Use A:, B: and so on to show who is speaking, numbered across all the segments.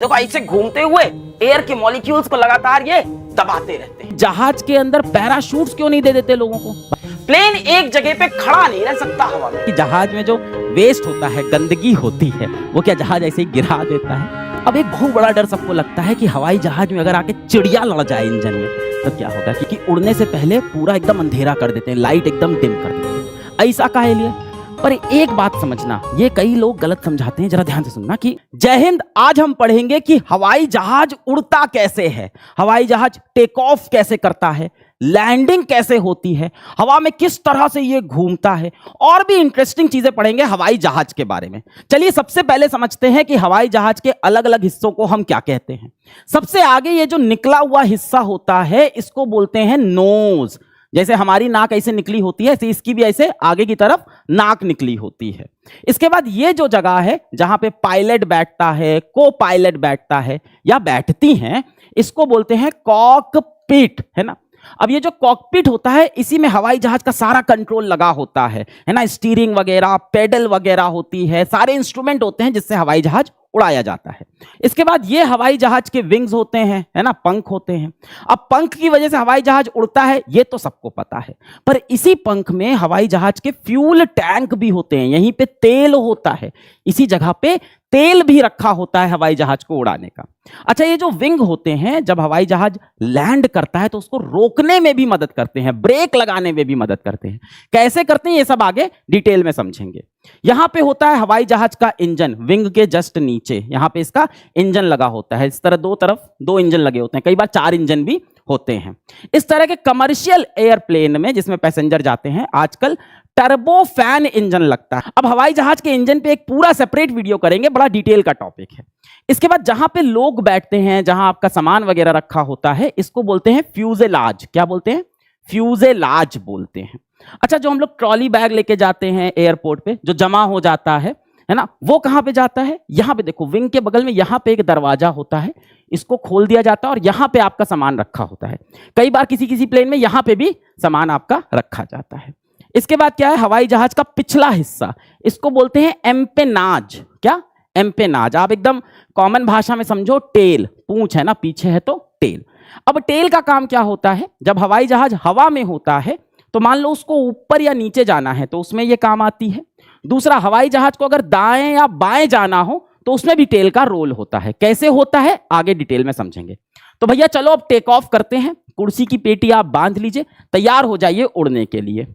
A: देखो ऐसे घूमते हुए एयर के मॉलिक्यूल्स को लगातार ये दबाते रहते हैं।
B: जहाज के अंदर पैराशूट्स क्यों नहीं दे देते लोगों को?
A: प्लेन एक जगह पे खड़ा नहीं रह सकता हवा में।
B: कि जहाज में जो वेस्ट होता है, गंदगी होती है, वो क्या जहाज ऐसे ही गिरा देता है? अब एक बहुत बड़ा डर सबको लगता है कि हवाई जहाज में अगर आके चिड़िया लड़ जाए इंजन में तो क्या होगा, क्योंकि उड़ने से पहले पूरा एकदम अंधेरा कर देते हैं, लाइट एकदम डिम कर देते हैं। ऐसा काहे लिए? पर एक बात समझना, ये कई लोग गलत समझाते हैं, जरा ध्यान से सुनना। कि जय हिंद, आज हम पढ़ेंगे कि हवाई जहाज उड़ता कैसे है, हवाई जहाज टेक ऑफ कैसे करता है, लैंडिंग कैसे होती है, हवा में किस तरह से ये घूमता है, और भी इंटरेस्टिंग चीजें पढ़ेंगे हवाई जहाज के बारे में। चलिए सबसे पहले समझते हैं कि हवाई जहाज के अलग अलग हिस्सों को हम क्या कहते हैं। सबसे आगे ये जो निकला हुआ हिस्सा होता है इसको बोलते हैं नोज। जैसे हमारी नाक ऐसे निकली होती है, ऐसे इसकी भी ऐसे आगे की तरफ नाक निकली होती है। इसके बाद ये जो जगह है जहां पे पायलट बैठता है, को पायलट बैठता है या बैठती हैं, इसको बोलते हैं कॉकपिट, है ना। अब ये जो कॉकपिट होता है इसी में हवाई जहाज का सारा कंट्रोल लगा होता है ना। स्टीयरिंग वगैरह, पेडल वगैरह होती है, सारे इंस्ट्रूमेंट होते हैं जिससे हवाई जहाज उड़ाया जाता है। इसके बाद ये हवाई जहाज के विंग्स होते हैं, है ना, पंख होते हैं। अब पंख की वजह से हवाई जहाज उड़ता है ये तो सबको पता है, पर इसी पंख में हवाई जहाज के फ्यूल टैंक भी होते हैं, यहीं पे तेल होता है, इसी जगह पे तेल भी रखा होता है हवाई जहाज को उड़ाने का। अच्छा, ये जो विंग होते हैं जब हवाई जहाज लैंड करता है तो उसको रोकने में भी मदद करते हैं, ब्रेक लगाने में भी मदद करते हैं। कैसे करते हैं ये सब आगे डिटेल में समझेंगे। यहां पे होता है हवाई जहाज का इंजन, विंग के जस्ट नीचे यहां पे इसका इंजन लगा होता है। इस तरह दो तरफ दो इंजन लगे होते हैं, कई बार 4 इंजन भी होते हैं। इस तरह के कमर्शियल एयरप्लेन में जिसमें पैसेंजर जाते हैं आजकल टर्बो फैन इंजन लगता है। अब हवाई जहाज के इंजन पे एक पूरा सेपरेट वीडियो करेंगे, बड़ा डिटेल का टॉपिक है। इसके बाद जहां पे लोग बैठते हैं, जहां आपका सामान वगैरह रखा होता है, इसको बोलते हैं फ्यूजेलाज। क्या बोलते हैं? फ्यूजेलाज बोलते हैं। अच्छा, जो हम लोग ट्रॉली बैग लेके जाते हैं एयरपोर्ट पे, जो जमा हो जाता है ना, वो कहां पे जाता है? यहां पे देखो, विंग के बगल में यहां पे एक दरवाजा होता है, इसको खोल दिया जाता है और यहां पे आपका सामान रखा होता है। कई बार किसी किसी प्लेन में यहां पे भी सामान आपका रखा जाता है। इसके बाद क्या है, हवाई जहाज का पिछला हिस्सा, इसको बोलते हैं एम्पेनाज। क्या? एम्पेनाज। आप एकदम कॉमन भाषा में समझो, टेल, पूंछ है ना, पीछे है तो टेल। अब टेल का काम क्या होता है? जब हवाई जहाज हवा में होता है तो मान लो उसको ऊपर या नीचे जाना है तो उसमें यह काम आती है। दूसरा, हवाई जहाज को अगर दाएं या बाएं जाना हो तो उसमें भी टेल का रोल होता है। कैसे होता है आगे डिटेल में समझेंगे। तो भैया चलो अब टेक ऑफ करते हैं। कुर्सी की पेटी आप बांध लीजिए, तैयार हो जाइए उड़ने के लिए।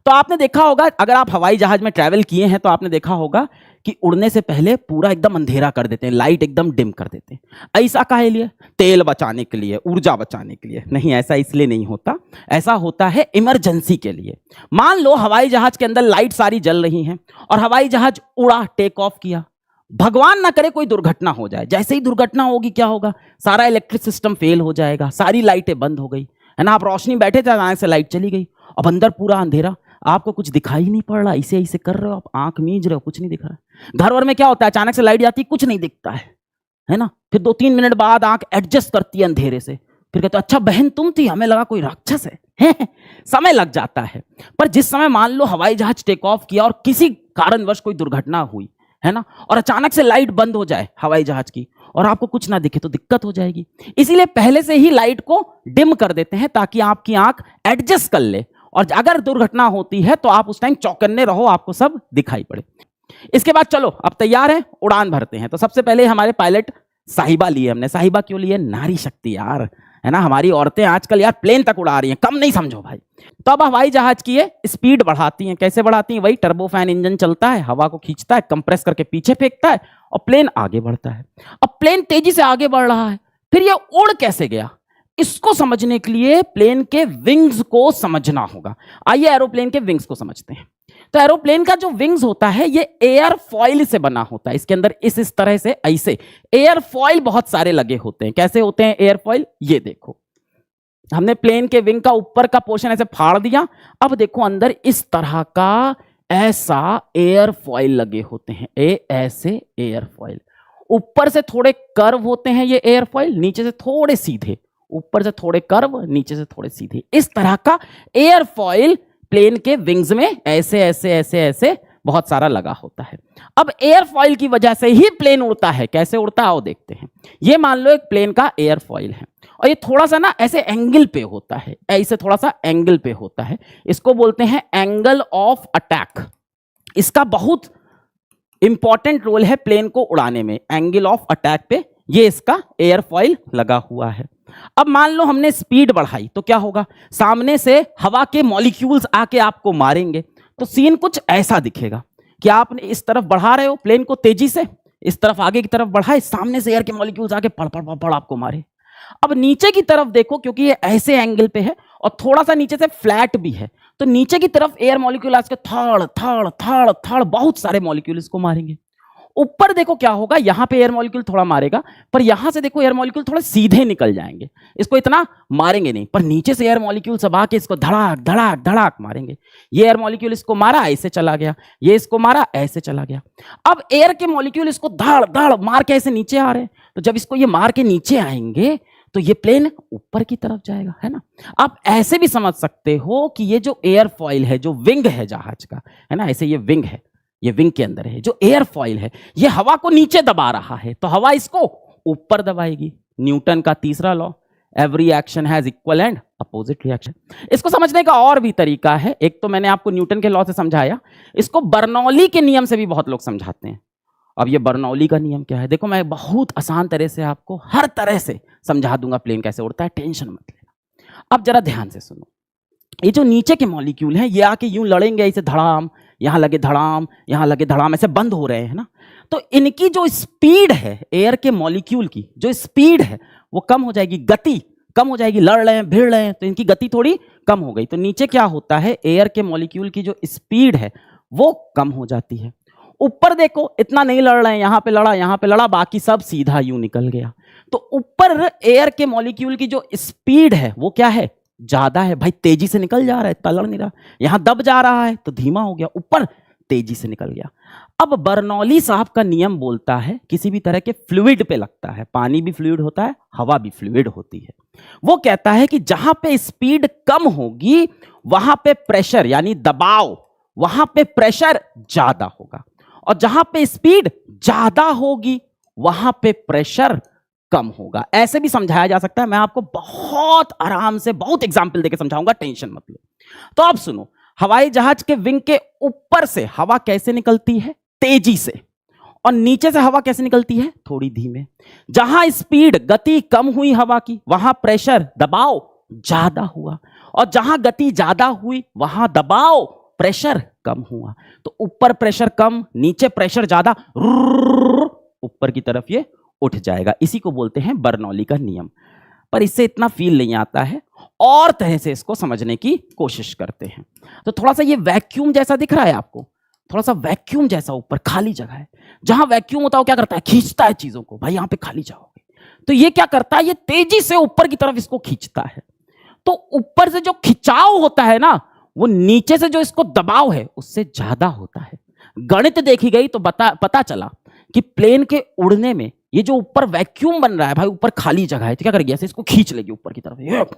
B: तो आपने देखा होगा, अगर आप हवाई जहाज में ट्रैवल किए हैं तो आपने देखा होगा कि उड़ने से पहले पूरा एकदम अंधेरा कर देते हैं, लाइट एकदम डिम कर देते हैं। ऐसा काहे लिए? तेल बचाने के लिए, ऊर्जा बचाने के लिए नहीं, ऐसा इसलिए नहीं होता। ऐसा होता है इमरजेंसी के लिए। मान लो हवाई जहाज के अंदर लाइट सारी जल रही हैं और हवाई जहाज उड़ा, टेक ऑफ किया, भगवान ना करे कोई दुर्घटना हो जाए। जैसे ही दुर्घटना होगी क्या होगा? सारा इलेक्ट्रिक सिस्टम फेल हो जाएगा, सारी लाइटें बंद हो गई, है ना। आप रोशनी बैठे थे, अचानक से लाइट चली गई, अब अंदर पूरा अंधेरा, आपको कुछ दिखाई नहीं पड़ रहा, ऐसे ऐसे कर रहे हो, आप आंख मींज रहे हो, कुछ नहीं दिख रहा है। घर वर में क्या होता है, अचानक से लाइट जाती है, कुछ नहीं दिखता है ना। फिर 2-3 मिनट बाद आंख एडजस्ट करती है अंधेरे से, फिर कहते अच्छा बहन तुम थी, हमें लगा कोई राक्षस है। समय लग जाता है। पर जिस समय मान लो हवाई जहाज टेक ऑफ किया और किसी कारणवश कोई दुर्घटना हुई, है ना, और अचानक से लाइट बंद हो जाए हवाई जहाज की और आपको कुछ ना दिखे तो दिक्कत हो जाएगी। इसीलिए पहले से ही लाइट को डिम कर देते हैं ताकि आपकी आंख एडजस्ट कर ले, और अगर दुर्घटना होती है तो आप उस टाइम चौकन्ने रहो, आपको सब दिखाई पड़े। इसके बाद चलो अब तैयार है, उड़ान भरते हैं। तो सबसे पहले हमारे पायलट साहिबा लिए हमने। साहिबा क्यों लिए? नारी शक्ति यार, है ना। हमारी औरतें आजकल यार प्लेन तक उड़ा रही हैं, कम नहीं समझो भाई। तो अब हवाई जहाज की ये स्पीड बढ़ाती हैं। कैसे बढ़ाती हैं? वही टर्बो फैन इंजन चलता है, हवा को खींचता है, कंप्रेस करके पीछे फेंकता है और प्लेन आगे बढ़ता है। अब प्लेन तेजी से आगे बढ़ रहा है, फिर ये उड़ कैसे गया, इसको समझने के लिए प्लेन के विंग्स को समझना होगा। आइए एरोप्लेन के विंग्स को समझते हैं। तो एरोप्लेन का जो विंग्स होता है ये एयर फॉइल से बना होता है। इसके अंदर इस तरह से ऐसे एयर फॉइल बहुत सारे लगे होते हैं। कैसे होते हैं एयर फॉइल? ये देखो, हमने प्लेन के विंग का ऊपर का पोर्शन ऐसे फाड़ दिया। अब देखो अंदर इस तरह का ऐसा एयर फॉइल लगे होते हैं, ऐसे एयर फॉइल। ऊपर से थोड़े कर्व होते हैं ये एयर फॉइल, नीचे से थोड़े सीधे, ऊपर से थोड़े कर्व, नीचे से थोड़े सीधे। इस तरह का एयर फॉइल प्लेन के विंग्स में ऐसे ऐसे ऐसे ऐसे बहुत सारा लगा होता है। अब एयरफॉइल की वजह से ही प्लेन उड़ता है। कैसे उड़ता है आओ देखते हैं। ये मान लो एक प्लेन का एयरफॉइल है और ये थोड़ा सा ना ऐसे एंगल पे होता है, ऐसे थोड़ा सा एंगल पे होता है। इसको बोलते हैं एंगल ऑफ अटैक। इसका बहुत इंपॉर्टेंट रोल है प्लेन को उड़ाने में। एंगल ऑफ अटैक पे ये इसका एयरफॉइल लगा हुआ है। अब मान लो हमने स्पीड बढ़ाई तो क्या होगा, सामने से हवा के मॉलिक्यूल्स आके आपको मारेंगे। तो सीन कुछ ऐसा दिखेगा कि आपने इस तरफ बढ़ा रहे हो प्लेन को तेजी से, इस तरफ आगे की तरफ बढ़ाए, सामने से एयर के मॉलिक्यूल्स आके पड़ पड़ पड़ पड़ आपको मारे। अब नीचे की तरफ देखो, क्योंकि ये ऐसे एंगल पे है और थोड़ा सा नीचे से फ्लैट भी है, तो नीचे की तरफ एयर मॉलिक्यूल आज के थड़ थड़ थड़ थड़ बहुत सारे मॉलिक्यूल इसको मारेंगे। ऊपर देखो क्या होगा, यहां पे एयर मॉलिक्यूल थोड़ा मारेगा, पर यहां से देखो एयर मॉलिक्यूल थोड़े सीधे निकल जाएंगे, इसको इतना मारेंगे नहीं, पर नीचे से एयर मॉलिक्यूल सब आके इसको धड़ाक धड़ाक धड़ाक मारेंगे। ये एयर मॉलिक्यूल इसको मारा ऐसे चला गया, ये इसको मारा ऐसे चला गया। अब एयर के मॉलिक्यूल इसको धड़ धड़ मार के ऐसे नीचे आ रहे हैं, तो जब इसको ये मार के नीचे आएंगे तो ये प्लेन ऊपर की तरफ जाएगा, है ना। आप ऐसे भी समझ सकते हो कि ये जो एयरफॉइल है, जो विंग है जहाज का, है ना, ऐसे ये विंग है, ये विंग के अंदर है जो एयरफॉइल है, ये हवा को नीचे दबा रहा है, तो हवा इसको ऊपर दबाएगी। न्यूटन का तीसरा law, every action has equal and opposite reaction. इसको समझने का और भी तरीका है। एक तो मैंने आपको न्यूटन के लॉ से समझाया, इसको बर्नौली के नियम से भी बहुत लोग समझाते हैं। अब ये बर्नौली का नियम क्या है, देखो मैं बहुत आसान तरह से आपको हर तरह से समझा दूंगा प्लेन कैसे उड़ता है, टेंशन मत लेना। अब जरा ध्यान से सुनो, ये जो नीचे के मॉलिक्यूल हैं ये आके यूं लड़ेंगे ऐसे धड़ाम, यहां लगे धड़ाम, यहां लगे धड़ाम, ऐसे बंद हो रहे हैं ना। तो इनकी जो स्पीड है, एयर के मॉलिक्यूल की जो स्पीड है वो कम हो जाएगी, गति कम हो जाएगी। लड़ रहे हैं, भिड़ रहे हैं, तो इनकी गति थोड़ी कम हो गई। तो नीचे क्या होता है, एयर के मॉलिक्यूल की जो स्पीड है वो कम हो जाती है। ऊपर देखो इतना नहीं लड़ रहे हैं, यहां पे लड़ा, यहां पे लड़ा, बाकी सब सीधा यूं निकल गया। तो ऊपर एयर के मॉलिक्यूल की जो स्पीड है वो क्या है, ज्यादा है। भाई तेजी से निकल जा रहा है, तलड़ नहीं रहा। यहां दब जा रहा है तो धीमा हो गया, ऊपर तेजी से निकल गया। अब बर्नौली साहब का नियम बोलता है किसी भी तरह के फ्लूइड पे लगता है, पानी भी फ्लूइड होता है, हवा भी फ्लूइड होती है। वो कहता है कि जहां पे स्पीड कम होगी वहां पे प्रेशर यानी दबाव, वहां पे प्रेशर ज्यादा होगा, और जहां पे स्पीड ज्यादा होगी वहां पे प्रेशर कम होगा। ऐसे भी समझाया जा सकता है, मैं आपको बहुत आराम से बहुत एग्जांपल देके समझाऊंगा, टेंशन मत लो। तो अब सुनो, हवाई जहाज के विंग के ऊपर से हवा कैसे निकलती है, तेजी से, और नीचे से हवा कैसे निकलती है, थोड़ी धीमे। जहां स्पीड गति कम हुई हवा की वहां प्रेशर दबाव ज्यादा हुआ, और जहां गति ज्यादा हुई वहां दबाव प्रेशर कम हुआ। तो ऊपर प्रेशर कम, नीचे प्रेशर ज्यादा, ऊपर की तरफ ये उठ जाएगा। इसी को बोलते हैं बर्नौली का नियम। पर इससे इतना फील नहीं आता है, और तरह से इसको समझने की कोशिश करते हैं। तो थोड़ा सा ये वैक्यूम जैसा दिख रहा है आपको, थोड़ा सा वैक्यूम जैसा ऊपर खाली जगह है। जहां वैक्यूम होता है वो क्या करता है, खींचता है चीजों को। भाई यहां पे खाली जाओगे, तो ये क्या करता है, ये तेजी से ऊपर की तरफ इसको खींचता है। तो ऊपर से जो खिंचाव होता है ना, वो नीचे से जो इसको दबाव है उससे ज्यादा होता है। गणित देखी गई तो पता चला कि प्लेन के उड़ने में ये जो ऊपर वैक्यूम बन रहा है, भाई ऊपर खाली जगह है, तो क्या करेगी, ऐसे इसको खींच लेगी ऊपर की तरफ।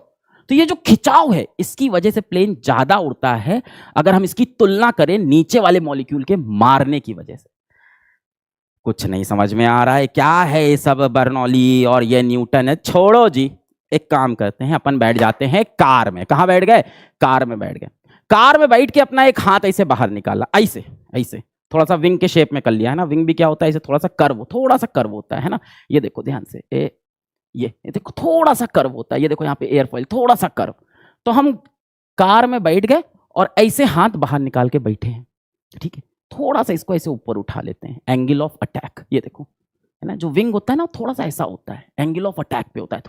B: तो ये जो खिंचाव है इसकी वजह से प्लेन ज्यादा उड़ता है, अगर हम इसकी तुलना करें नीचे वाले मॉलिक्यूल के मारने की वजह से। कुछ नहीं समझ में आ रहा है, क्या है ये सब बर्नौली और ये न्यूटन है, छोड़ो जी। एक काम करते हैं, अपन बैठ जाते हैं कार में। कहां बैठ गए, कार में बैठ गए। कार में बैठ के अपना एक हाथ ऐसे बाहर निकाला, ऐसे ऐसे थोड़ा सा विंग के शेप में कर लिया है ना। विंग भी क्या होता है, ऐसे थोड़ा सा कर्व होता है ना। ये देखो ध्यान से, ये देखो थोड़ा सा कर्व होता है। ये देखो यहाँ पे एयरफॉइल थोड़ा सा कर्व। तो हम कार में बैठ गए और ऐसे हाथ बाहर निकाल के बैठे हैं, ठीक है। थोड़ा सा इसको ऐसे ऊपर उठा लेते हैं, एंगल ऑफ अटैक। ये देखो है ना, जो विंग होता है ना थोड़ा सा ऐसा होता है, एंगल ऑफ अटैक पे होता है।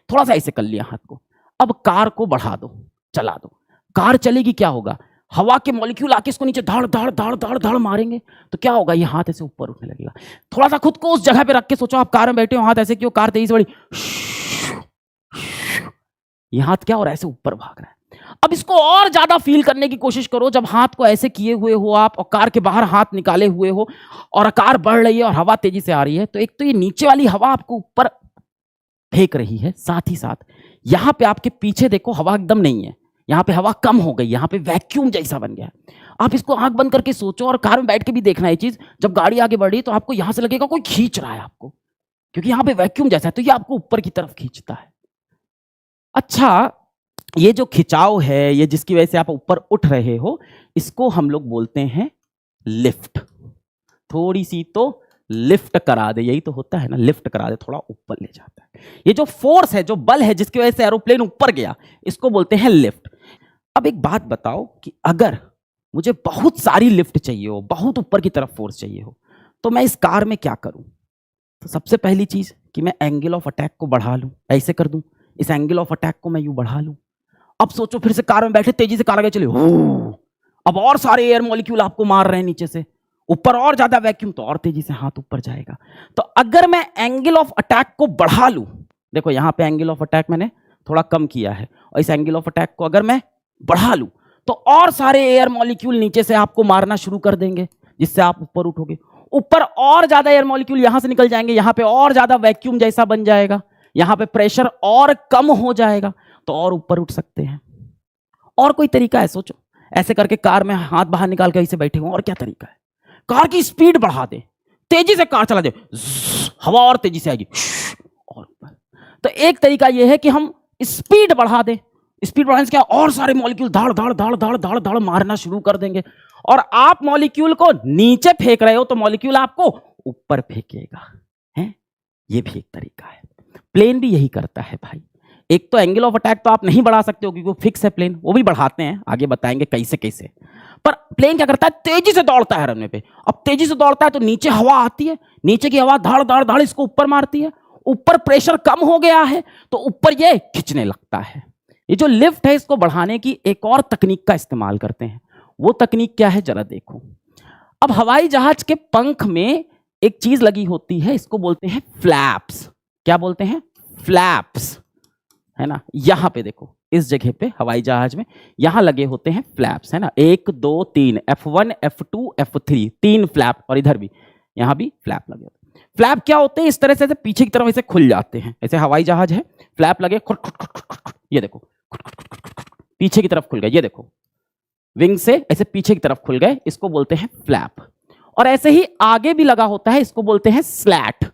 B: थोड़ा सा ऐसे कर लिया हाथ को। अब कार को बढ़ा दो, चला दो। कार चलेगी, क्या होगा, हवा के मॉलिक्यूल आके इसको नीचे धड़ धड़ धड़ धड़ धड़ मारेंगे, तो क्या होगा, ये हाथ ऐसे ऊपर उठने लगेगा। थोड़ा सा खुद को उस जगह पे रख के सोचो, आप कार में बैठे हो, हाथ ऐसे क्यों, कार तेजी से बढ़ी, ये हाथ क्या हो रहा है, ऐसे ऊपर भाग रहा है। अब इसको और ज्यादा फील करने की कोशिश करो, जब हाथ को ऐसे किए हुए हो आप और कार के बाहर हाथ निकाले हुए हो और कार बढ़ रही है और हवा तेजी से आ रही है, तो एक तो ये नीचे वाली हवा आपको ऊपर फेंक रही है, साथ ही साथ यहां पे आपके पीछे देखो हवा एकदम नहीं है, यहां पे हवा कम हो गई, यहां पे वैक्यूम जैसा बन गया। आप इसको आंख बंद करके सोचो और कार में बैठ के भी देखना ये चीज। जब गाड़ी आगे बढ़ी तो आपको यहां से लगेगा कोई खींच रहा है आपको, क्योंकि यहां पे वैक्यूम जैसा है तो ये आपको ऊपर की तरफ खींचता है। अच्छा, ये जो खिंचाव है, ये जिसकी वजह से आप ऊपर उठ रहे हो, इसको हम लोग बोलते हैं लिफ्ट। थोड़ी सी तो लिफ्ट करा दे, यही तो होता है ना, लिफ्ट करा दे, थोड़ा ऊपर ले जाता है। ये जो फोर्स है, जो बल है जिसकी वजह से एरोप्लेन ऊपर गया, इसको बोलते हैं लिफ्ट। अब एक बात बताओ कि अगर मुझे बहुत सारी लिफ्ट चाहिए हो, बहुत ऊपर की तरफ फोर्स चाहिए हो, तो मैं इस कार में क्या करूं? तो सबसे पहली चीज कि मैं एंगल ऑफ अटैक को बढ़ा लूं, ऐसे कर दूं, इस एंगल ऑफ अटैक को मैं यूं बढ़ा लूं। अब सोचो, फिर से कार में बैठे, तेजी से कार आगे चले, अब और सारे एयर मॉलिक्यूल आपको मार रहे हैं नीचे से, ऊपर और ज्यादा वैक्यूम, तो और तेजी से हाथ ऊपर जाएगा। तो अगर मैं एंगल ऑफ अटैक को बढ़ा लूं, देखो यहां पे एंगल ऑफ अटैक मैंने थोड़ा कम किया है, और इस एंगल ऑफ अटैक को अगर मैं बढ़ा लूं, तो और सारे एयर मॉलिक्यूल नीचे से आपको मारना शुरू कर देंगे, जिससे आप ऊपर उठोगे। ऊपर और ज्यादा एयर मॉलिक्यूल यहां से निकल जाएंगे, यहां पे और ज्यादा वैक्यूम जैसा बन जाएगा, यहां पे प्रेशर और कम हो जाएगा, तो और ऊपर उठ सकते हैं। और कोई तरीका है? सोचो, ऐसे करके कार में हाथ बाहर निकाल के ऐसे बैठे हो, और क्या तरीका है? कार की स्पीड बढ़ा दे, तेजी से कार चला दे, हवा और तेजी से आएगी और ऊपर। तो एक तरीका यह है कि हम स्पीड बढ़ा दें। स्पीड बढ़ाने से क्या, और सारे मॉलिक्यूल धाड़ धाड़ धाड़ धाड़ धाड़ धाड़ मारना शुरू कर देंगे, और आप मॉलिक्यूल को नीचे फेंक रहे हो तो मॉलिक्यूल आपको ऊपर फेंकेगा। है, ये भी एक तरीका है। प्लेन भी यही करता है भाई। एक तो एंगल ऑफ अटैक तो आप नहीं बढ़ा सकते हो क्योंकि वो फिक्स है प्लेन, वो भी बढ़ाते हैं, आगे बताएंगे कैसे कैसे। पर प्लेन क्या करता है, तेजी से दौड़ता है रनवे पे। अब तेजी से दौड़ता है तो नीचे हवा आती है, नीचे की हवा धाड़ धाड़ धाड़ इसको ऊपर मारती है, ऊपर प्रेशर कम हो गया है तो ऊपर ये खींचने लगता है। ये जो लिफ्ट है, इसको बढ़ाने की एक और तकनीक का इस्तेमाल करते हैं। वो तकनीक क्या है, जरा देखो। अब हवाई जहाज के पंख में एक चीज लगी होती है, इसको बोलते हैं फ्लैप्स। क्या बोलते हैं? फ्लैप्स, है ना। यहां पे देखो, इस जगह पे हवाई जहाज में यहां लगे होते हैं फ्लैप्स, है ना। 1 2 3, F1 F2 F3, 3 फ्लैप, और इधर भी, यहां भी फ्लैप लगे होते हैं। फ्लैप क्या होते हैं? इस तरह से पीछे की तरफ ऐसे खुल जाते हैं। ऐसे हवाई जहाज है, फ्लैप लगे, ये देखो पीछे की तरफ खुल गए, ये देखो विंग से ऐसे पीछे की तरफ खुल गए, इसको बोलते हैं फ्लैप। और ऐसे ही आगे भी लगा होता है, इसको बोलते हैं स्लैट।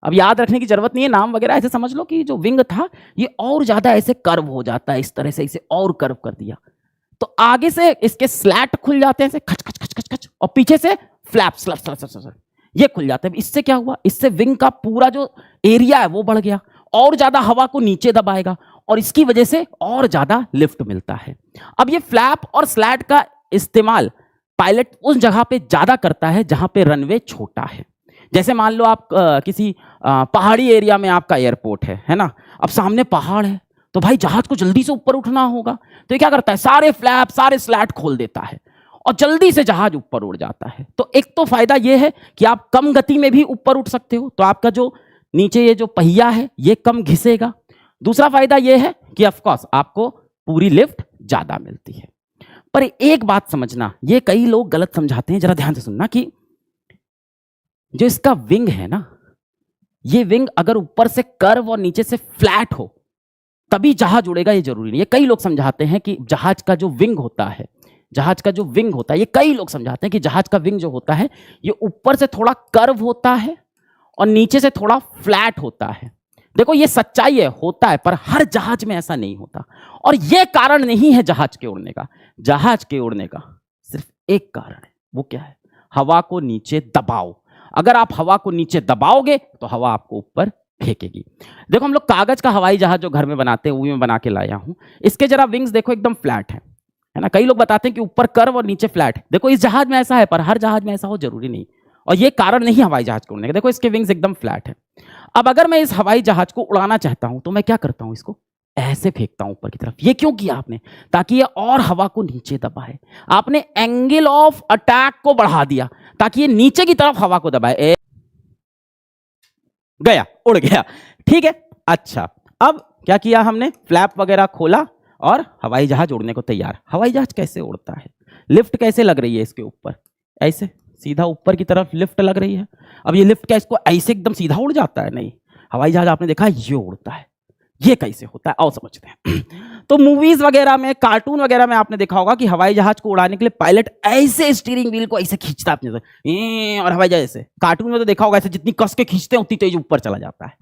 B: अब याद रखने की जरूरत नहीं है नाम वगैरह, ऐसे समझ लो कि जो विंग था ये और ज्यादा ऐसे कर्व हो जाता है, इस तरह से इसे और कर्व कर दिया तो आगे से इसके स्लैट खुल जाते हैं ऐसे खच खच खच खच खच, और पीछे से फ्लैप स्लैप स्लैप स्लैप ये खुल जाते हैं। इससे क्या हुआ, इससे विंग का पूरा जो एरिया है वो बढ़ गया, और ज्यादा हवा को नीचे दबाएगा, और इसकी वजह से और ज्यादा लिफ्ट मिलता है। अब ये फ्लैप और स्लैट का इस्तेमाल पायलट उस जगह पे ज्यादा करता है जहां पे रनवे छोटा है। जैसे मान लो आप किसी पहाड़ी एरिया में आपका एयरपोर्ट है ना। अब सामने पहाड़ है तो भाई जहाज को जल्दी से ऊपर उठना होगा, तो ये क्या करता है, सारे फ्लैप सारे स्लैट खोल देता है और जल्दी से जहाज ऊपर उड़ जाता है। तो एक तो फायदा ये है कि आप कम गति में भी ऊपर उठ सकते हो, तो आपका जो नीचे ये जो पहिया है ये कम घिसेगा। दूसरा फायदा ये है कि ऑफकोर्स आपको पूरी लिफ्ट ज्यादा मिलती है। पर एक बात समझना, ये कई लोग गलत समझाते हैं, जरा ध्यान से सुनना, कि जो इसका विंग है ना, ये विंग अगर ऊपर से कर्व और नीचे से फ्लैट हो तभी जहाज उड़ेगा, ये जरूरी नहीं है। कई लोग समझाते हैं कि जहाज का जो विंग होता है, जहाज का जो विंग होता है, ये कई लोग समझाते हैं कि जहाज का विंग जो होता है ये ऊपर से थोड़ा कर्व होता है और नीचे से थोड़ा फ्लैट होता है। देखो ये सच्चाई है, होता है, पर हर जहाज में ऐसा नहीं होता। और ये कारण नहीं है जहाज के उड़ने का। जहाज के उड़ने का सिर्फ एक कारण है, वो क्या है, हवा को नीचे दबाओ। अगर आप हवा को नीचे दबाओगे तो हवा आपको ऊपर फेंकेगी। देखो हम लोग कागज का हवाई जहाज जो घर में बनाते हैं, वो मैं बना के लाया हूं। इसके जरा विंग्स देखो, एकदम फ्लैट है ना। कई लोग बताते हैं कि ऊपर कर्व और नीचे फ्लैट है। देखो इस जहाज में ऐसा है, पर हर जहाज में ऐसा हो जरूरी नहीं, और ये कारण नहीं हवाई जहाज को उड़ने का। देखो इसके विंग्स एकदम फ्लैट है। अब अगर मैं इस हवाई जहाज को उड़ाना चाहता हूं तो मैं क्या करता हूं, इसको ऐसे फेंकता हूं ऊपर की तरफ। ये क्यों किया आपने, ताकि ये और हवा को नीचे दबाए। आपने एंगल ऑफ अटैक को बढ़ा दिया ताकि ये नीचे की तरफ हवा को दबाए। गया, उड़ गया, ठीक है। अच्छा, अब क्या किया हमने, फ्लैप वगैरह खोला और हवाई जहाज उड़ने को तैयार। हवाई जहाज कैसे उड़ता है, लिफ्ट कैसे लग रही है इसके ऊपर, ऐसे सीधा ऊपर की तरफ लिफ्ट लग रही है। अब ये लिफ्ट क्या इसको ऐसे एकदम सीधा उड़ जाता है, नहीं। हवाई जहाज आपने देखा ये उड़ता है, ये कैसे होता है आओ समझते हैं। तो मूवीज वगैरह में, कार्टून वगैरह में आपने देखा होगा कि हवाई जहाज को उड़ाने के लिए पायलट ऐसे स्टीयरिंग व्हील को ऐसे खींचता है अपने से, और हवाई जहाज ऐसे, कार्टून में तो देखा होगा ऐसे जितनी कस के खींचते हैं उतनी तेज ऊपर चला जाता है।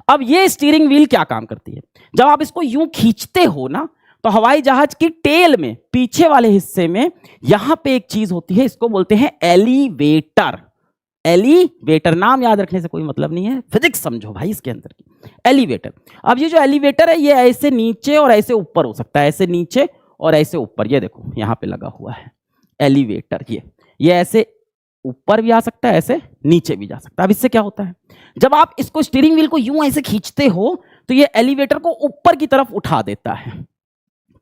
B: अब ये स्टीयरिंग व्हील क्या काम करती है, जब आप इसको यूं खींचते हो ना, तो हवाई जहाज की टेल में पीछे वाले हिस्से में यहां पे एक चीज होती है, इसको बोलते हैं एलिवेटर। एलिवेटर नाम याद रखने से कोई मतलब नहीं है, फिजिक्स समझो भाई इसके अंदर की। एलिवेटर, अब ये जो एलिवेटर है ये ऐसे नीचे और ऐसे ऊपर हो सकता है, ऐसे नीचे और ऐसे ऊपर, ये देखो यहां पे लगा हुआ है एलिवेटर। ये ऐसे ऊपर भी आ सकता है, ऐसे नीचे भी जा सकता है। अब इससे क्या होता है, जब आप इसको स्टीयरिंग व्हील को यूं ऐसे खींचते हो तो ये एलिवेटर को ऊपर की तरफ उठा देता है।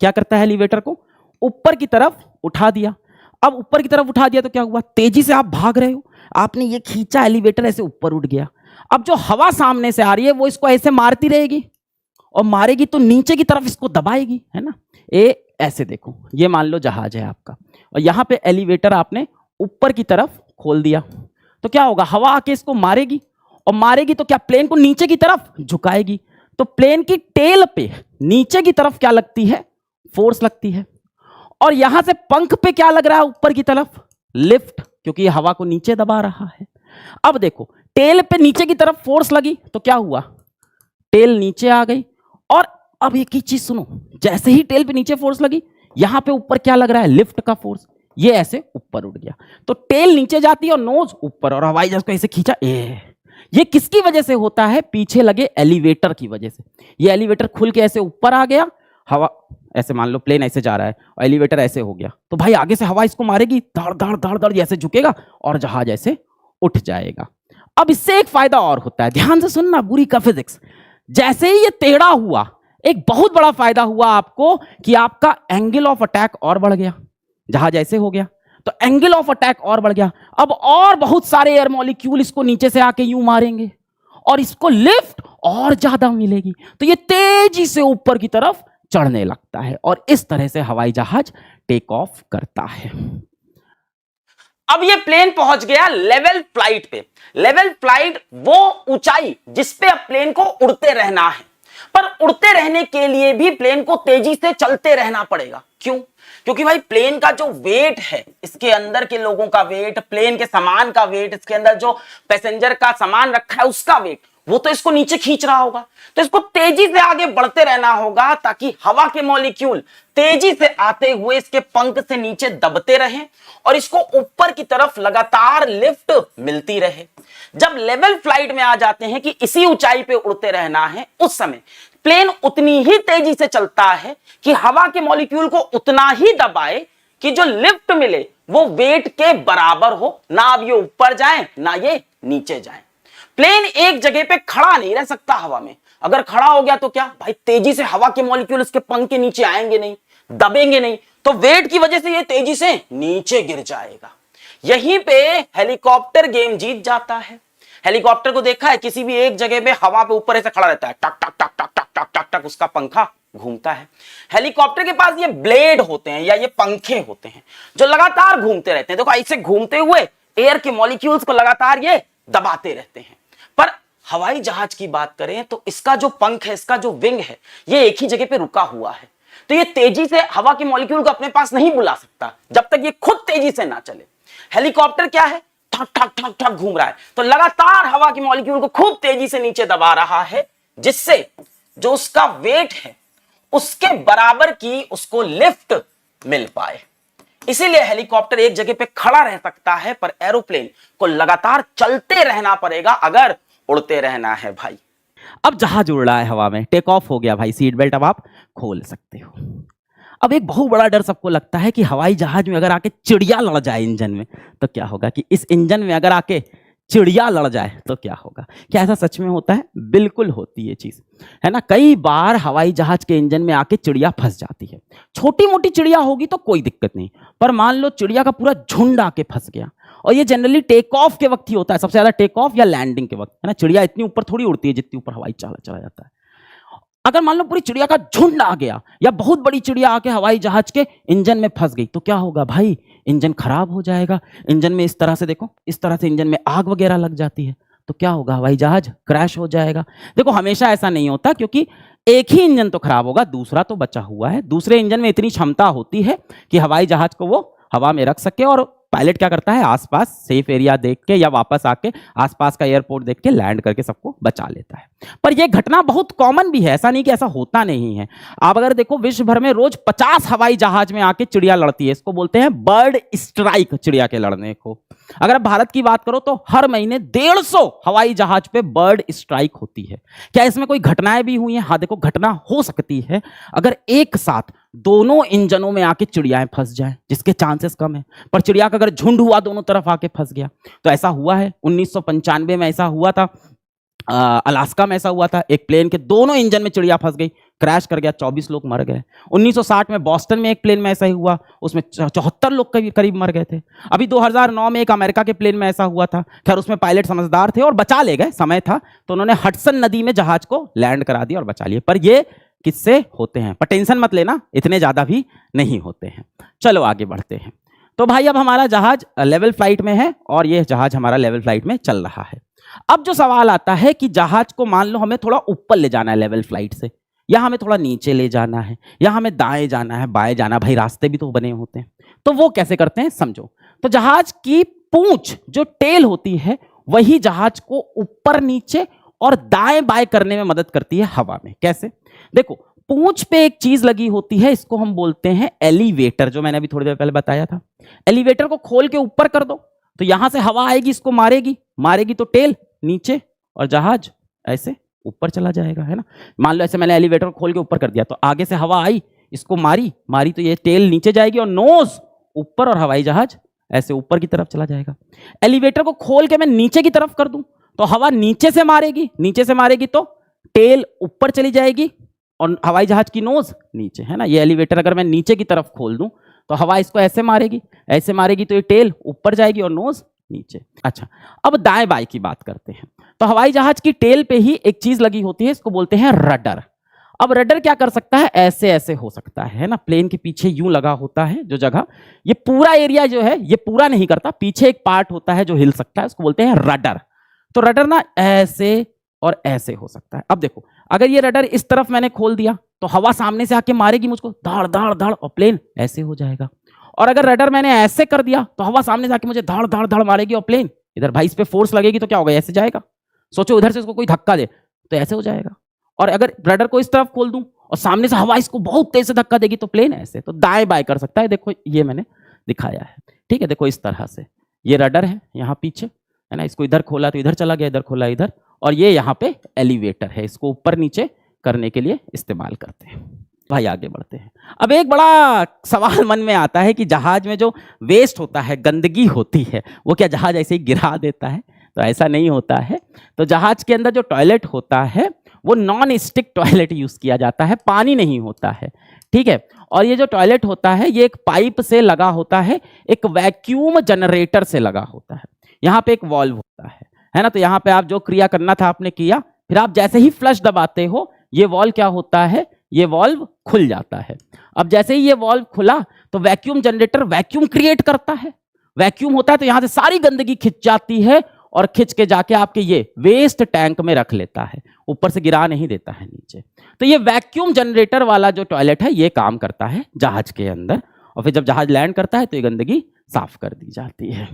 B: क्या करता है, एलिवेटर को ऊपर की तरफ उठा दिया। अब ऊपर की तरफ उठा दिया तो क्या हुआ, तेजी से आप भाग रहे हो, आपने ये खींचा, एलिवेटर ऐसे ऊपर उठ गया। अब जो हवा सामने से आ रही है वो इसको ऐसे मारती रहेगी, और मारेगी तो नीचे की तरफ इसको दबाएगी, है ना। ऐसे देखो, ये मान लो जहाज है आपका, और यहां पे एलिवेटर आपने ऊपर की तरफ खोल दिया, तो क्या होगा, हवा आके इसको मारेगी, और मारेगी तो क्या, प्लेन को नीचे की तरफ झुकाएगी। तो प्लेन की टेल पे नीचे की तरफ क्या लगती है, फोर्स लगती है। और यहां से पंख पे क्या लग रहा है, ऊपर की तरफ लिफ्ट, क्योंकि ये हवा को नीचे दबा रहा है। अब देखो, टेल पे नीचे की तरफ फोर्स लगी तो क्या हुआ, टेल नीचे आ गई। और अब एक ही चीज सुनो, जैसे ही टेल पे नीचे फोर्स लगी, यहां पे ऊपर क्या लग रहा है, लिफ्ट का फोर्स, ये ऐसे ऊपर उठ गया। तो टेल नीचे जाती है और नोज ऊपर, और हवाई जहाज को ऐसे खींचा। ये किसकी वजह से होता है, पीछे लगे एलिवेटर की वजह से। ये एलिवेटर खुल के ऐसे ऊपर आ गया, हवा ऐसे, मान लो प्लेन ऐसे जा रहा है और एलिवेटर ऐसे हो गया, तो भाई आगे से हवा इसको मारेगी, धड़ धड़ धड़ धड़ ऐसे झुकेगा और जहाज ऐसे उठ जाएगा। अब इससे एक फायदा और होता है, ध्यान से सुनना, बुरी का फिजिक्स। जैसे ही ये टेढ़ा हुआ, एक बहुत बड़ा फायदा हुआ आपको कि आपका एंगल ऑफ अटैक और बढ़ गया। जहाज ऐसे हो गया तो एंगल ऑफ अटैक और बढ़ गया। अब और बहुत सारे एयर मॉलिक्यूल इसको नीचे से आके यूं मारेंगे और इसको लिफ्ट और ज्यादा मिलेगी, तो ये तेजी से ऊपर की तरफ चढ़ने लगता है, और इस तरह से हवाई जहाज टेक ऑफ करता है।
A: अब ये प्लेन पहुंच गया लेवल फ्लाइट पे। लेवल फ्लाइट वो ऊंचाई जिस पे अब प्लेन को उड़ते रहना है, पर उड़ते रहने के लिए भी प्लेन को तेजी से चलते रहना पड़ेगा। क्यों? क्योंकि भाई प्लेन का जो वेट है, इसके अंदर के लोगों का वेट, प्लेन के सामान का वेट, इसके अंदर जो पैसेंजर का सामान रखा है उसका वेट, वो तो इसको नीचे खींच रहा होगा। तो इसको तेजी से आगे बढ़ते रहना होगा ताकि हवा के मॉलिक्यूल तेजी से आते हुए इसके पंख से नीचे दबते रहें और इसको ऊपर की तरफ लगातार लिफ्ट मिलती रहे। जब लेवल फ्लाइट में आ जाते हैं कि इसी ऊंचाई पे उड़ते रहना है, उस समय प्लेन उतनी ही तेजी से चलता है कि हवा के मॉलिक्यूल को उतना ही दबाए कि जो लिफ्ट मिले वो वेट के बराबर हो, ना अब ये ऊपर जाए ना ये नीचे जाए। प्लेन एक जगह पे खड़ा नहीं रह सकता हवा में। अगर खड़ा हो गया तो क्या भाई, तेजी से हवा के मॉलिक्यूल इसके पंख के नीचे आएंगे नहीं, दबेंगे नहीं, तो वेट की वजह से ये तेजी से नीचे गिर जाएगा। यहीं पे हेलीकॉप्टर गेम जीत जाता है। हेलीकॉप्टर को देखा है, किसी भी एक जगह पे हवा पे ऊपर ऐसे खड़ा रहता है, टक टक टक टक टक टक टक टक उसका पंखा घूमता है। हेलीकॉप्टर के पास ये ब्लेड होते हैं या ये पंखे होते हैं जो लगातार घूमते रहते हैं। देखो ऐसे घूमते हुए एयर के मॉलिक्यूल्स को लगातार ये दबाते रहते हैं। पर हवाई जहाज की बात करें तो इसका जो पंख है, इसका जो विंग है, ये एक ही जगह पे रुका हुआ है, तो ये तेजी से हवा के मॉलिक्यूल को अपने पास नहीं बुला सकता जब तक ये खुद तेजी से ना चले। हेलीकॉप्टर क्या है, ठक ठक ठक ठक घूम रहा है, तो लगातार हवा के मॉलिक्यूल को खूब तेजी से नीचे दबा रहा है, जिससे जो उसका वेट है उसके बराबर की उसको लिफ्ट मिल पाए। इसीलिए हेलीकॉप्टर एक जगह पे खड़ा रह सकता है, पर एरोप्लेन को लगातार चलते रहना पड़ेगा अगर उड़ते रहना है भाई।
B: अब जहाज उड़ रहा है हवा में, टेक ऑफ हो गया भाई, सीट बेल्ट अब आप खोल सकते हो। अब एक बहुत बड़ा डर सबको लगता है कि हवाई जहाज में अगर आके चिड़िया लड़ जाए इंजन में तो क्या होगा, कि इस इंजन में अगर आके चिड़िया लड़ जाए तो क्या होगा। क्या ऐसा सच में होता है? बिल्कुल होती है चीज, है ना। कई बार हवाई जहाज के इंजन में आके चिड़िया फंस जाती है। छोटी मोटी चिड़िया होगी तो कोई दिक्कत नहीं, पर मान लो चिड़िया का पूरा झुंड आके फंस गया, और ये जनरली टेक ऑफ के वक्त ही होता है, सबसे ज्यादा टेक ऑफ या लैंडिंग के वक्त, है ना। चिड़िया इतनी ऊपर थोड़ी उड़ती है जितनी ऊपर हवाई जहाज चला जाता है। अगर मान लो पूरी चिड़िया का झुंड आ गया या बहुत बड़ी चिड़िया आके हवाई जहाज के इंजन में फंस गई तो क्या होगा भाई, इंजन खराब हो जाएगा। इंजन में इस तरह से देखो, इस तरह से इंजन में आग वगैरह लग जाती है, तो क्या होगा, हवाई जहाज क्रैश हो जाएगा। देखो हमेशा ऐसा नहीं होता, क्योंकि एक ही इंजन तो खराब होगा, दूसरा तो बचा हुआ है। दूसरे इंजन में इतनी क्षमता होती है कि हवाई जहाज को वो हवा में रख सके, और पायलट क्या करता है, आसपास सेफ एरिया देख के या वापस आके आसपास का एयरपोर्ट देख के लैंड करके सबको बचा लेता है। पर यह घटना बहुत कॉमन भी है, ऐसा नहीं कि ऐसा होता नहीं है। आप अगर देखो विश्व भर में रोज 50 हवाई जहाज में आके चिड़िया लड़ती है, इसको बोलते हैं बर्ड स्ट्राइक, चिड़िया के लड़ने को। अगर आप भारत की बात करो तो हर महीने 150 हवाई जहाज पे बर्ड स्ट्राइक होती है। क्या इसमें कोई घटनाएं भी हुई हैं? हाँ देखो, घटना हो सकती है अगर एक साथ दोनों इंजनों में आके चिड़ियाएं फंस जाएं, जिसके चांसेस कम है। पर चिड़िया का अगर झुंड हुआ दोनों तरफ आके फंस गया, तो ऐसा हुआ है 1995 में ऐसा हुआ था, अलास्का में ऐसा हुआ था। एक प्लेन के दोनों इंजन में चिड़िया फंस गई, क्रैश कर गया, 24 लोग मर गए। 1960 में बॉस्टन में एक प्लेन में ऐसा ही हुआ, उसमें 74 लोग करीब मर गए थे। अभी 2009 में एक अमेरिका के प्लेन में ऐसा हुआ था। खैर उसमें पायलट समझदार थे और बचा ले गए, समय था तो उन्होंने हडसन नदी में जहाज को लैंड करा दिया और बचा लिए। पर ये किससे होते हैं, पर टेंशन मत लेना, इतने ज्यादा भी नहीं होते हैं। चलो आगे बढ़ते हैं। तो भाई अब हमारा जहाज लेवल फ्लाइट में है और ये जहाज हमारा लेवल फ्लाइट में चल रहा है। अब जो सवाल आता है कि जहाज को मान लो हमें थोड़ा ऊपर ले जाना है लेवल फ्लाइट से, या हमें थोड़ा नीचे ले जाना है, या हमें दाएं जाना है, बाएं जाना, भाई रास्ते भी तो बने होते हैं। तो वो कैसे करते हैं समझो। तो जहाज की पूंछ जो टेल होती है वही जहाज को ऊपर नीचे और दाएं बाएं करने में मदद करती है हवा में। कैसे? देखो पूंछ पे एक चीज लगी होती है, इसको हम बोलते हैं एलिवेटर, जो मैंने अभी थोड़ी देर पहले बताया था। एलिवेटर को खोल के ऊपर कर दो तो यहां से हवा आएगी, इसको मारेगी तो टेल नीचे और जहाज ऐसे ऊपर चला जाएगा, है ना। मान लो ऐसे मैंने एलिवेटर को खोल के ऊपर कर दिया तो आगे से हवा आई, इसको मारी तो ये टेल नीचे जाएगी और नोज ऊपर, और हवाई जहाज ऐसे ऊपर की तरफ चला जाएगा। एलिवेटर को खोल के मैं नीचे की तरफ कर दूं तो हवा नीचे से मारेगी तो टेल ऊपर चली जाएगी और हवाई जहाज की नोज नीचे, है ना। ये एलिवेटर अगर मैं नीचे की तरफ खोल दूं तो हवा इसको ऐसे मारेगी तो ये टेल ऊपर जाएगी और नोज नीचे। अच्छा, अब दाएं बाएं की बात करते हैं। तो हवाई जहाज की टेल पे ही एक चीज लगी होती है, इसको बोलते हैं रडर। अब रडर क्या कर सकता है, ऐसे हो सकता है ना। प्लेन के पीछे यूं लगा होता है जो जगह, ये पूरा एरिया जो है ये पूरा नहीं करता, पीछे एक पार्ट होता है जो हिल सकता है, उसको बोलते हैं रडर। तो रडर ना ऐसे और ऐसे हो सकता है। अब देखो अगर ये रडर इस तरफ मैंने खोल दिया तो हवा सामने से आके मारेगी मुझको, धाड़ धाड़ धाड़, और प्लेन ऐसे हो जाएगा। और अगर रडर मैंने ऐसे कर दिया तो हवा सामने से आके मुझे धाड़ धाड़ धाड़ मारेगी और प्लेन इधर, भाई इस पे फोर्स लगेगी तो क्या होगा, ऐसे जाएगा। सोचो इधर से इसको कोई धक्का दे तो ऐसे हो जाएगा। और अगर रडर को इस तरफ खोल दूं और सामने से हवा इसको बहुत तेज से धक्का देगी तो प्लेन ऐसे। तो दाएं बाएं कर सकता है, देखो ये मैंने दिखाया है, ठीक है। देखो इस तरह से ये रडर है यहाँ पीछे, है ना। इसको इधर खोला तो इधर चला गया, इधर खोला इधर, और ये यहाँ पे एलिवेटर है, इसको ऊपर नीचे करने के लिए इस्तेमाल करते हैं। भाई आगे बढ़ते हैं। अब एक बड़ा सवाल मन में आता है कि जहाज में जो वेस्ट होता है, गंदगी होती है, वो क्या जहाज ऐसे ही गिरा देता है? तो ऐसा नहीं होता है। तो जहाज के अंदर जो टॉयलेट होता है वो नॉन स्टिक टॉयलेट यूज किया जाता है, पानी नहीं होता है, ठीक है। और ये जो टॉयलेट होता है ये एक पाइप से लगा होता है, एक वैक्यूम जनरेटर से लगा होता है। यहाँ पे एक वॉल्व होता है ना। तो यहाँ पे आप जो क्रिया करना था आपने किया, फिर आप जैसे ही फ्लश दबाते हो ये वॉल्व क्या होता है, ये वॉल्व खुल जाता है। अब जैसे ही ये वॉल्व खुला तो वैक्यूम जनरेटर वैक्यूम क्रिएट करता है। वैक्यूम होता है तो यहां से सारी गंदगी खिंच जाती है और खिंच के जाके आपके ये वेस्ट टैंक में रख लेता है, ऊपर से गिरा नहीं देता है नीचे। तो ये वैक्यूम जनरेटर वाला जो टॉयलेट है ये काम करता है जहाज के अंदर, और फिर जब जहाज लैंड करता है तो ये गंदगी साफ कर दी जाती है।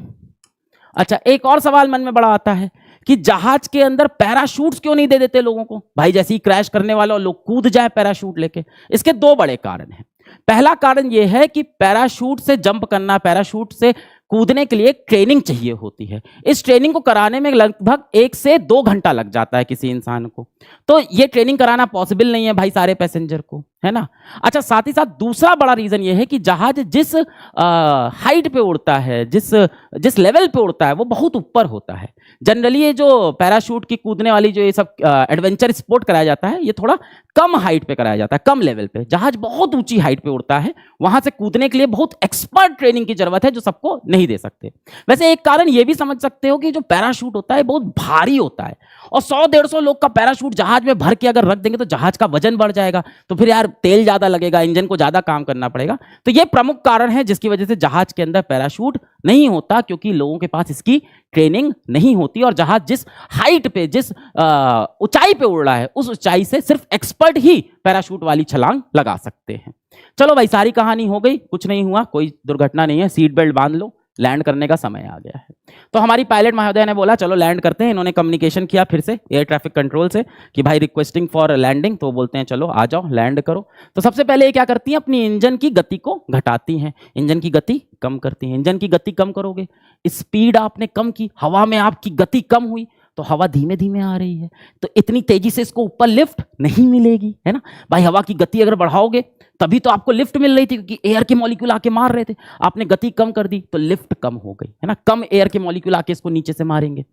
B: अच्छा, एक और सवाल मन में बड़ा आता है कि जहाज के अंदर पैराशूट्स क्यों नहीं दे देते लोगों को? भाई जैसे ही क्रैश करने वाला लोग कूद जाए पैराशूट लेके। इसके दो बड़े कारण हैं। पहला कारण यह है कि पैराशूट से जंप करना, पैराशूट से कूदने के लिए ट्रेनिंग चाहिए होती है। इस ट्रेनिंग को कराने में लगभग 1 से 2 घंटा लग जाता है किसी इंसान को। तो ये ट्रेनिंग कराना पॉसिबल नहीं है भाई सारे पैसेंजर को, है ना। अच्छा, साथ ही साथ दूसरा बड़ा रीजन ये है कि जहाज जिस हाइट पे उड़ता है, जिस लेवल पे उड़ता है वो बहुत ऊपर होता है। जनरली ये जो पैराशूट की कूदने वाली जो ये सब एडवेंचर स्पोर्ट कराया जाता है ये थोड़ा कम हाइट पे कराया जाता है, कम लेवल पे। जहाज बहुत ऊंची हाइट पे उड़ता है, वहां से कूदने के लिए बहुत एक्सपर्ट ट्रेनिंग की जरूरत है जो सबको नहीं दे सकते। वैसे एक कारण ये भी समझ सकते हो कि जो पैराशूट होता है बहुत भारी होता है, और 100-150 लोग का पैराशूट जहाज में भर के अगर रख देंगे तो जहाज का वजन बढ़ जाएगा। तो फिर यार यार तेल ज्यादा लगेगा, इंजन को ज्यादा काम करना पड़ेगा। तो ये प्रमुख कारण है जिसकी वजह से जहाज के अंदर पैराशूट नहीं होता, क्योंकि लोगों के पास इसकी ट्रेनिंग नहीं होती और जहाज जिस हाइट पे, जिस ऊंचाई पे उड़ रहा है, उस ऊंचाई से सिर्फ एक्सपर्ट ही पैराशूट वाली छलांग लगा सकते हैं। चलो भाई, सारी कहानी हो गई, कुछ नहीं हुआ, कोई दुर्घटना नहीं है, सीट बेल्ट बांध लो, लैंड करने का समय आ गया है। तो हमारी पायलट महोदय ने बोला चलो लैंड करते हैं। इन्होंने कम्युनिकेशन किया फिर से एयर ट्रैफिक कंट्रोल से कि भाई रिक्वेस्टिंग फॉर लैंडिंग, तो बोलते हैं चलो आ जाओ लैंड करो। तो सबसे पहले ये क्या करती हैं, अपनी इंजन की गति को घटाती हैं, इंजन की गति कम करती हैं। इंजन की गति कम करोगे, स्पीड आपने कम की, हवा में आपकी गति कम हुई, तो हवा धीमे धीमे आ रही है, तो इतनी तेजी से इसको ऊपर लिफ्ट नहीं मिलेगी, है ना भाई। हवा की गति अगर बढ़ाओगे तभी तो आपको लिफ्ट मिल रही थी, क्योंकि एयर के मॉलिक्यूल आके मार रहे थे। आपने गति कम कर दी तो लिफ्ट कम हो गई, है ना, कम एयर के मॉलिक्यूल आके इसको नीचे से मारेंगे,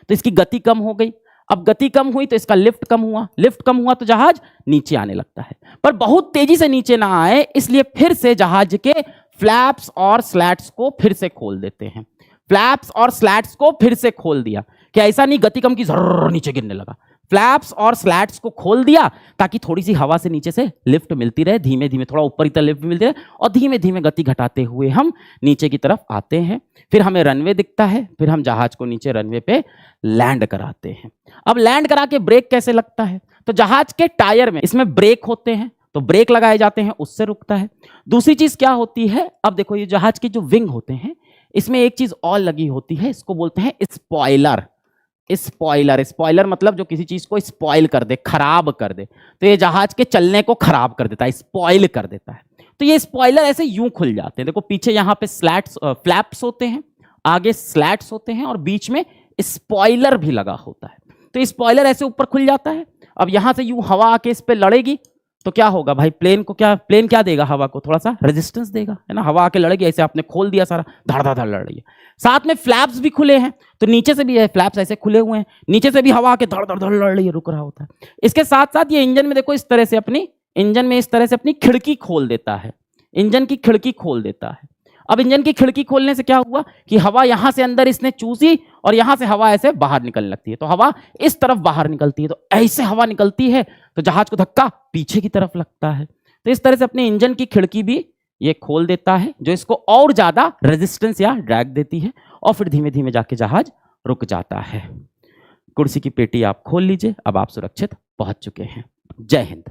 B: तो इसकी गति कम हो गई। अब गति कम हुई तो इसका लिफ्ट कम हुआ, लिफ्ट कम हुआ तो जहाज नीचे आने लगता है, पर बहुत तेजी से नीचे ना आए, इसलिए फिर से जहाज के फ्लैप्स और स्लैट्स को फिर से खोल देते हैं। फ्लैप्स और स्लैट्स को फिर से खोल दिया, क्या ऐसा नहीं गति कम की जर्र नीचे गिरने लगा, फ्लैप्स और स्लैट्स को खोल दिया ताकि थोड़ी सी हवा से नीचे से लिफ्ट मिलती रहे, धीमे धीमे थोड़ा ऊपर की तरफ लिफ्ट मिलती रहे, और धीमे धीमे गति घटाते हुए हम नीचे की तरफ आते हैं। फिर हमें रनवे दिखता है, फिर हम जहाज को नीचे रनवे पे लैंड कराते हैं। अब लैंड करा के ब्रेक कैसे लगता है, तो जहाज के टायर में इसमें ब्रेक होते हैं, तो ब्रेक लगाए जाते हैं, उससे रुकता है। दूसरी चीज क्या होती है, अब देखो ये जहाज के जो विंग होते हैं इसमें एक चीज और लगी होती है, इसको बोलते हैं स्पॉइलर। स्पॉइलर, स्पॉइलर मतलब जो किसी चीज को स्पॉइल कर दे, खराब कर दे, तो ये जहाज के चलने को खराब कर देता है, स्पॉइल कर देता है। तो ये स्पॉइलर ऐसे यूं खुल जाते हैं, देखो पीछे यहाँ पे स्लैट्स फ्लैप्स होते हैं, आगे स्लैट्स होते हैं और बीच में स्पॉइलर भी लगा होता है। तो स्पॉइलर ऐसे ऊपर खुल जाता है। अब यहां से यूं हवा आके इस पे लड़ेगी तो क्या होगा भाई, प्लेन क्या देगा, हवा को थोड़ा सा रेजिस्टेंस देगा, है ना। हवा आके लड़ेगी, ऐसे आपने खोल दिया सारा, धड़ धड़ धड़ लड़ रही है। साथ में फ्लैप्स भी खुले हैं, तो नीचे से भी है फ्लैप्स ऐसे खुले हुए हैं, नीचे से भी हवा आके धड़ धड़ धड़ लड़ रही है, रुक रहा होता है। इसके साथ साथ ये इंजन में देखो इस तरह से अपनी खिड़की खोल देता है, इंजन की खिड़की खोल देता है। अब इंजन की खिड़की खोलने से क्या हुआ कि हवा यहां से अंदर इसने चूसी और यहां से हवा ऐसे बाहर निकलने लगती है, तो हवा इस तरफ बाहर निकलती है, तो ऐसे हवा निकलती है तो जहाज को धक्का पीछे की तरफ लगता है। तो इस तरह से अपने इंजन की खिड़की भी ये खोल देता है, जो इसको और ज्यादा रेजिस्टेंस या ड्रैग देती है, और फिर धीमे धीमे जाके जहाज रुक जाता है। कुर्सी की पेटी आप खोल लीजिए, अब आप सुरक्षित पहुंच चुके हैं। जय हिंद।